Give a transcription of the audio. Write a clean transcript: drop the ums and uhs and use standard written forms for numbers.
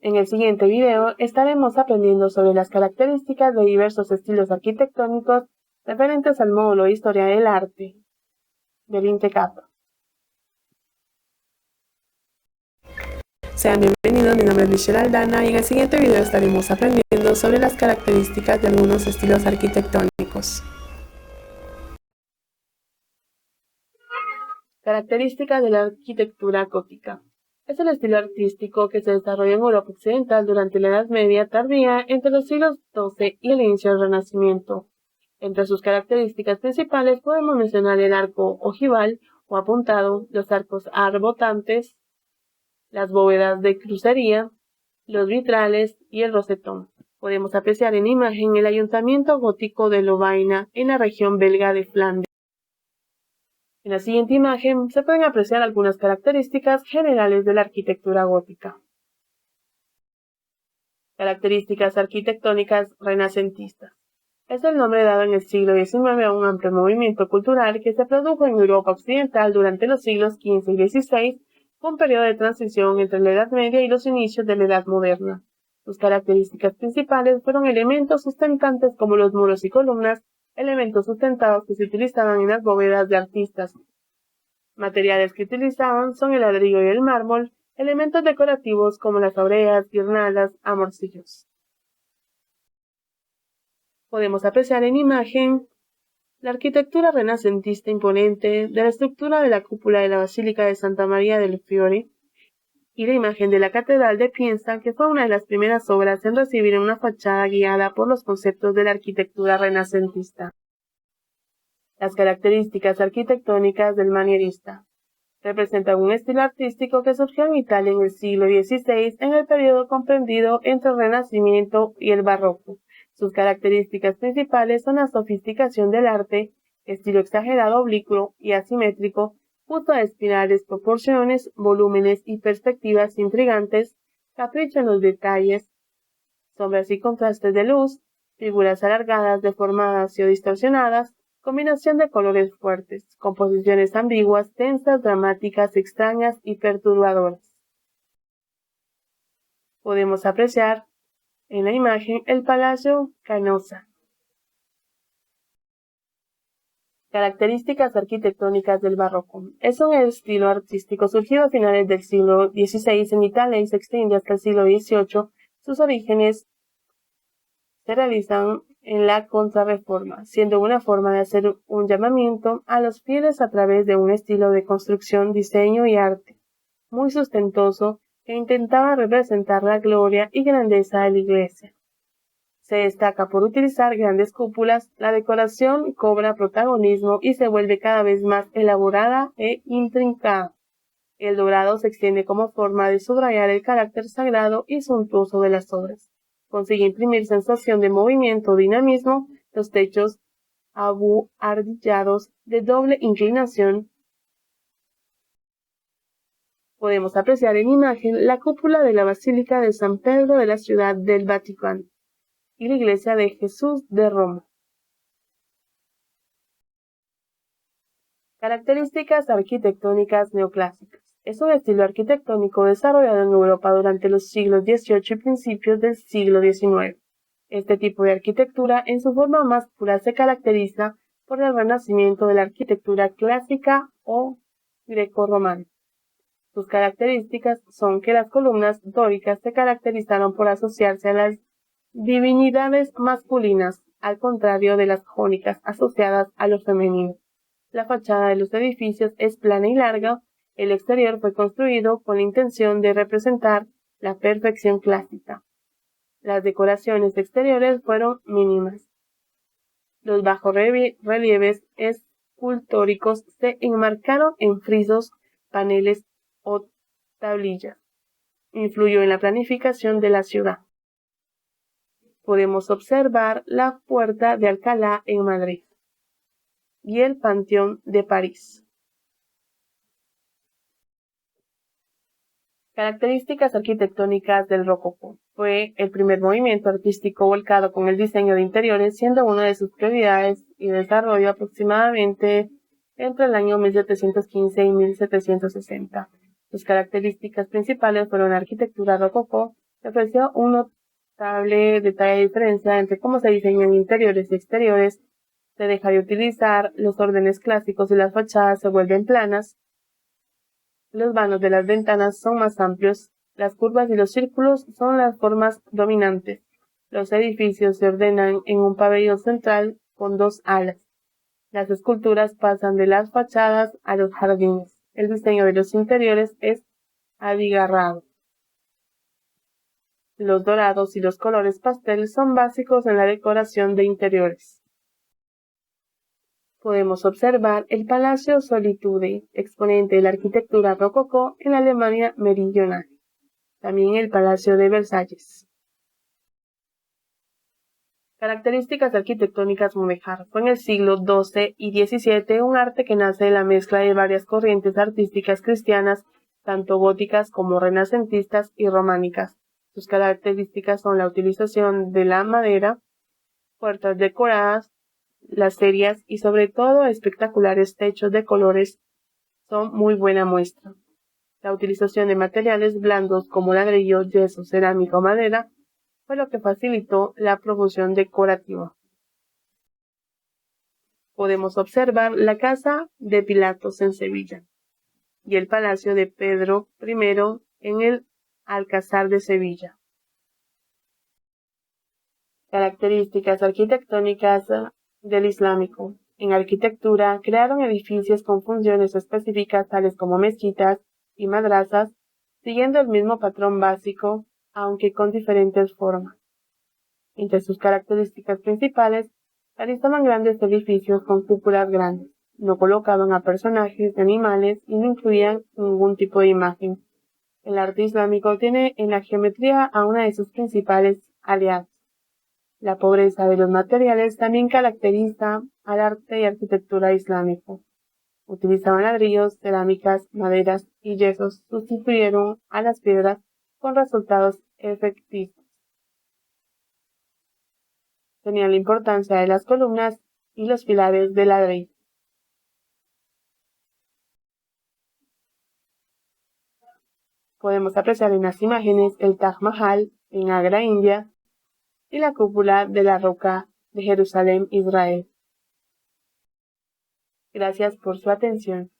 En el siguiente video estaremos aprendiendo sobre las características de diversos estilos arquitectónicos referentes al módulo Historia del Arte del INTECAP. Sean bienvenidos, mi nombre es Michelle Aldana y en el siguiente video estaremos aprendiendo sobre las características de algunos estilos arquitectónicos. Características de la arquitectura gótica. Es el estilo artístico que se desarrolló en Europa Occidental durante la Edad Media tardía entre los siglos XII y el inicio del Renacimiento. Entre sus características principales podemos mencionar el arco ojival o apuntado, los arcos arbotantes, las bóvedas de crucería, los vitrales y el rosetón. Podemos apreciar en imagen el ayuntamiento gótico de Lovaina en la región belga de Flandes. En la siguiente imagen se pueden apreciar algunas características generales de la arquitectura gótica. Características arquitectónicas renacentistas. Es el nombre dado en el siglo XIX a un amplio movimiento cultural que se produjo en Europa Occidental durante los siglos XV y XVI, un periodo de transición entre la Edad Media y los inicios de la Edad Moderna. Sus características principales fueron elementos sustentantes como los muros y columnas, elementos sustentados que se utilizaban en las bóvedas de artistas. Materiales que utilizaban son el ladrillo y el mármol, elementos decorativos como las obreas, guirnaldas, amorcillos. Podemos apreciar en imagen la arquitectura renacentista imponente de la estructura de la cúpula de la Basílica de Santa María del Fiore y la imagen de la Catedral de Pienza, que fue una de las primeras obras en recibir una fachada guiada por los conceptos de la arquitectura renacentista. Las características arquitectónicas del manierista. Representan un estilo artístico que surgió en Italia en el siglo XVI en el periodo comprendido entre el Renacimiento y el Barroco. Sus características principales son la sofisticación del arte, estilo exagerado, oblicuo y asimétrico, uso de espirales, proporciones, volúmenes y perspectivas intrigantes, capricho en los detalles, sombras y contrastes de luz, figuras alargadas, deformadas o distorsionadas, combinación de colores fuertes, composiciones ambiguas, tensas, dramáticas, extrañas y perturbadoras. Podemos apreciar en la imagen el Palacio Canossa. Características arquitectónicas del barroco. Es un estilo artístico surgido a finales del siglo XVI en Italia y se extiende hasta el siglo XVIII. Sus orígenes se realizan en la Contrarreforma, siendo una forma de hacer un llamamiento a los fieles a través de un estilo de construcción, diseño y arte muy sustentoso que intentaba representar la gloria y grandeza de la iglesia. Se destaca por utilizar grandes cúpulas, la decoración cobra protagonismo y se vuelve cada vez más elaborada e intrincada. El dorado se extiende como forma de subrayar el carácter sagrado y suntuoso de las obras. Consigue imprimir sensación de movimiento o dinamismo, los techos abuhardillados de doble inclinación. Podemos apreciar en imagen la cúpula de la Basílica de San Pedro de la Ciudad del Vaticano y la Iglesia de Jesús de Roma. Características arquitectónicas neoclásicas. Es un estilo arquitectónico desarrollado en Europa durante los siglos XVIII y principios del siglo XIX. Este tipo de arquitectura, en su forma más pura, se caracteriza por el renacimiento de la arquitectura clásica o grecorromana. Sus características son que las columnas dóricas se caracterizaron por asociarse a las divinidades masculinas, al contrario de las jónicas asociadas a lo femenino. La fachada de los edificios es plana y larga. El exterior fue construido con la intención de representar la perfección clásica. Las decoraciones exteriores fueron mínimas. Los bajorrelieves escultóricos se enmarcaron en frisos, paneles o tablillas. Influyó en la planificación de la ciudad. Podemos observar la Puerta de Alcalá en Madrid y el Panteón de París. Características arquitectónicas del rococó. Fue el primer movimiento artístico volcado con el diseño de interiores, siendo una de sus prioridades y desarrollo aproximadamente entre el año 1715 y 1760. Sus características principales fueron la arquitectura rococó, Se ofreció un notable detalle de diferencia entre cómo se diseñan interiores y exteriores. Se deja de utilizar los órdenes clásicos y las fachadas se vuelven planas. Los vanos de las ventanas son más amplios. Las curvas y los círculos son las formas dominantes. Los edificios se ordenan en un pabellón central con dos alas. Las esculturas pasan de las fachadas a los jardines. El diseño de los interiores es abigarrado. Los dorados y los colores pastel son básicos en la decoración de interiores. Podemos observar el Palacio Solitude, exponente de la arquitectura rococó en la Alemania meridional. También el Palacio de Versalles. Características arquitectónicas mudéjar. Fue en el siglo XII y XVII un arte que nace de la mezcla de varias corrientes artísticas cristianas, tanto góticas como renacentistas y románicas. Sus características son la utilización de la madera, puertas decoradas, las serias y sobre todo espectaculares techos de colores son muy buena muestra. La utilización de materiales blandos como ladrillo, yeso, cerámica o madera fue lo que facilitó la promoción decorativa. Podemos observar la casa de Pilatos en Sevilla y el palacio de Pedro I en el Alcázar de Sevilla. Características arquitectónicas del islámico. En arquitectura, crearon edificios con funciones específicas tales como mezquitas y madrazas, siguiendo el mismo patrón básico, aunque con diferentes formas. Entre sus características principales, realizaban grandes edificios con cúpulas grandes, no colocaban a personajes de animales y no incluían ningún tipo de imagen. El arte islámico tiene en la geometría a una de sus principales aliadas. La pobreza de los materiales también caracteriza al arte y arquitectura islámico. Utilizaban ladrillos, cerámicas, maderas y yesos, sustituyeron a las piedras con resultados efectivos. Tenían la importancia de las columnas y los pilares de ladrillo. Podemos apreciar en las imágenes el Taj Mahal en Agra, India, y la cúpula de la Roca de Jerusalén, Israel. Gracias por su atención.